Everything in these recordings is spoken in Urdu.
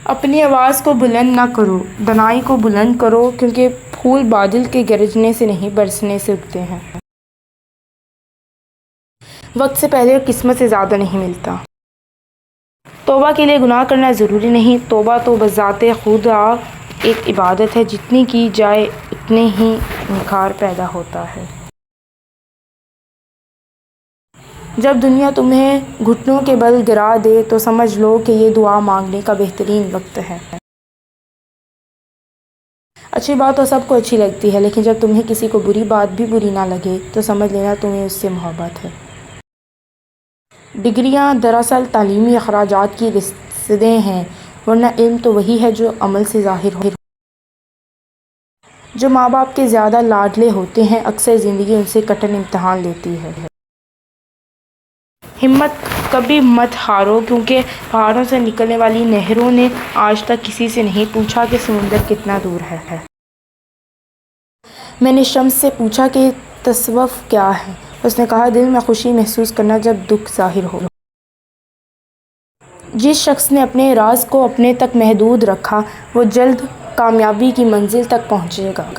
اپنی آواز کو بلند نہ کرو، دنائی کو بلند کرو، کیونکہ پھول بادل کے گرجنے سے نہیں برسنے سے اگتے ہیں۔ وقت سے پہلے اور قسمت سے زیادہ نہیں ملتا۔ توبہ کے لیے گناہ کرنا ضروری نہیں، توبہ تو بذات خود ایک عبادت ہے، جتنی کی جائے اتنے ہی نکھار پیدا ہوتا ہے۔ جب دنیا تمہیں گھٹنوں کے بل گرا دے تو سمجھ لو کہ یہ دعا مانگنے کا بہترین وقت ہے۔ اچھی بات تو سب کو اچھی لگتی ہے، لیکن جب تمہیں کسی کو بری بات بھی بری نہ لگے تو سمجھ لینا تمہیں اس سے محبت ہے۔ ڈگریاں دراصل تعلیمی اخراجات کی رسدیں ہیں، ورنہ علم تو وہی ہے جو عمل سے ظاہر ہو۔ جو ماں باپ کے زیادہ لاڈلے ہوتے ہیں، اکثر زندگی ان سے کٹھن امتحان لیتی ہے۔ ہمت کبھی مت ہارو، کیونکہ پہاڑوں سے نکلنے والی نہروں نے آج تک کسی سے نہیں پوچھا کہ سمندر کتنا دور ہے۔ میں نے شمس سے پوچھا کہ تصوف کیا ہے؟ اس نے کہا، دل میں خوشی محسوس کرنا جب دکھ ظاہر ہو۔ جس شخص نے اپنے راز کو اپنے تک محدود رکھا، وہ جلد کامیابی کی منزل تک پہنچے گا۔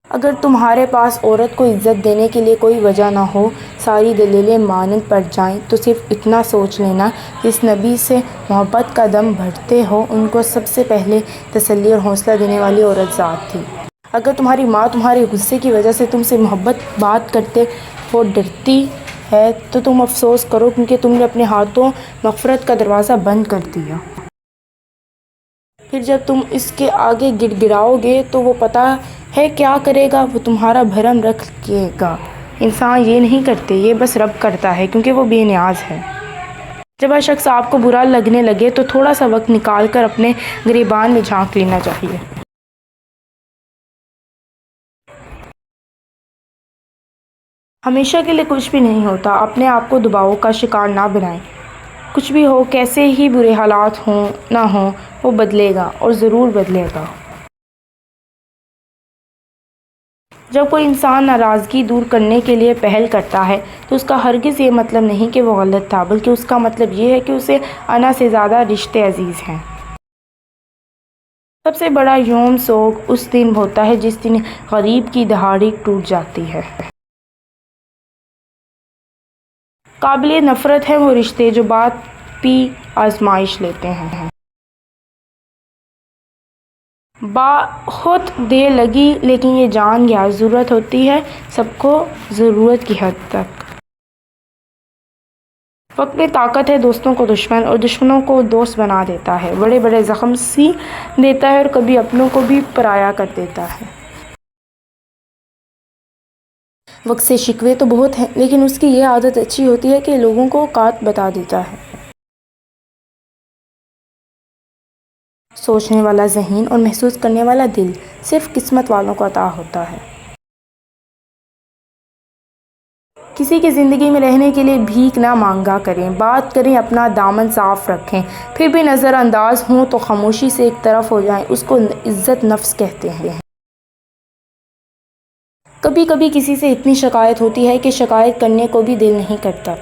اگر تمہارے پاس عورت کو عزت دینے کے لیے کوئی وجہ نہ ہو، ساری دلیلیں مانند پڑ جائیں، تو صرف اتنا سوچ لینا، جس نبی سے محبت کا دم بھرتے ہو، ان کو سب سے پہلے تسلی اور حوصلہ دینے والی عورت ذات تھی۔ اگر تمہاری ماں تمہارے غصے کی وجہ سے تم سے محبت بات کرتے ہو ڈرتی ہے، تو تم افسوس کرو، کیونکہ تم نے اپنے ہاتھوں مغفرت کا دروازہ بند کر دیا۔ پھر جب تم اس کے آگے گڑ گڑاؤ گے تو وہ پتہ ہے کیا کرے گا، وہ تمہارا بھرم رکھ لے گا۔ انسان یہ نہیں کرتے، یہ بس رب کرتا ہے، کیونکہ وہ بے نیاز ہے۔ جب ہر شخص آپ کو برا لگنے لگے تو تھوڑا سا وقت نکال کر اپنے گریبان میں جھانک لینا چاہیے۔ ہمیشہ کے لیے کچھ بھی نہیں ہوتا، اپنے آپ کو دباؤ کا شکار نہ بنائیں۔ کچھ بھی ہو، کیسے ہی برے حالات ہوں نہ ہوں، وہ بدلے گا اور ضرور بدلے گا۔ جب کوئی انسان ناراضگی دور کرنے کے لیے پہل کرتا ہے تو اس کا ہرگز یہ مطلب نہیں کہ وہ غلط تھا، بلکہ اس کا مطلب یہ ہے کہ اسے انا سے زیادہ رشتے عزیز ہیں۔ سب سے بڑا یوم سوگ اس دن ہوتا ہے جس دن غریب کی دہاڑی ٹوٹ جاتی ہے۔ قابل نفرت ہیں وہ رشتے جو بات پی آزمائش لیتے ہیں۔ بہت دیر لگی، لیکن یہ جان گیا، ضرورت ہوتی ہے سب کو ضرورت کی حد تک۔ وقت میں طاقت ہے دوستوں کو دشمن اور دشمنوں کو دوست بنا دیتا ہے، بڑے بڑے زخم سی دیتا ہے اور کبھی اپنوں کو بھی پرایا کر دیتا ہے۔ وقت سے شکوے تو بہت ہیں، لیکن اس کی یہ عادت اچھی ہوتی ہے کہ لوگوں کو اوقات بتا دیتا ہے۔ سوچنے والا ذہن اور محسوس کرنے والا دل صرف قسمت والوں کو عطا ہوتا ہے۔ کسی کی زندگی میں رہنے کے لیے بھیک نہ مانگا کریں، بات کریں، اپنا دامن صاف رکھیں، پھر بھی نظر انداز ہوں تو خاموشی سے ایک طرف ہو جائیں، اس کو عزت نفس کہتے ہیں۔ کبھی کبھی کسی سے اتنی شکایت ہوتی ہے کہ شکایت کرنے کو بھی دل نہیں کرتا۔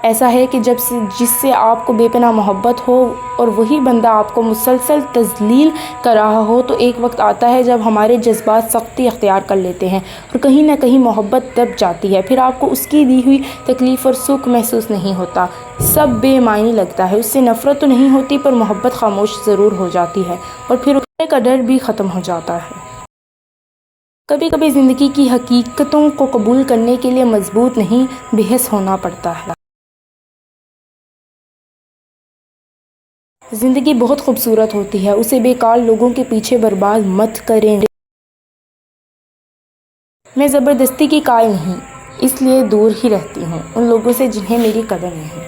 ایسا ہے کہ جس سے آپ کو بے پناہ محبت ہو اور وہی بندہ آپ کو مسلسل تذلیل کر رہا ہو، تو ایک وقت آتا ہے جب ہمارے جذبات سختی اختیار کر لیتے ہیں اور کہیں نہ کہیں محبت دب جاتی ہے۔ پھر آپ کو اس کی دی ہوئی تکلیف اور سکھ محسوس نہیں ہوتا، سب بے معنی لگتا ہے۔ اس سے نفرت تو نہیں ہوتی، پر محبت خاموش ضرور ہو جاتی ہے اور پھر اٹھنے کا ڈر بھی ختم ہو جاتا ہے۔ کبھی کبھی زندگی کی حقیقتوں کو قبول کرنے کے لیے مضبوط نہیں، بحث ہونا پڑتا ہے۔ زندگی بہت خوبصورت ہوتی ہے، اسے بیکار لوگوں کے پیچھے برباد مت کریں۔ میں زبردستی کی قائل نہیں، اس لیے دور ہی رہتی ہوں ان لوگوں سے جنہیں میری قدر نہیں۔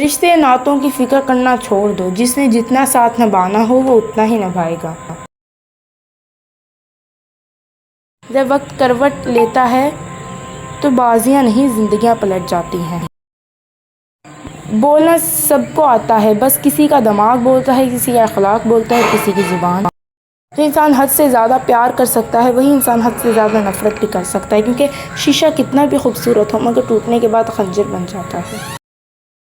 رشتے ناتوں کی فکر کرنا چھوڑ دو، جس نے جتنا ساتھ نبھانا ہو وہ اتنا ہی نبھائے گا۔ جب وقت کروٹ لیتا ہے تو بازیاں نہیں زندگیاں پلٹ جاتی ہیں۔ بولنا سب کو آتا ہے، بس کسی کا دماغ بولتا ہے، کسی کا اخلاق بولتا ہے، کسی کی زبان۔ جو انسان حد سے زیادہ پیار کر سکتا ہے وہی انسان حد سے زیادہ نفرت بھی کر سکتا ہے، کیونکہ شیشہ کتنا بھی خوبصورت ہو مگر ٹوٹنے کے بعد خنجر بن جاتا ہے۔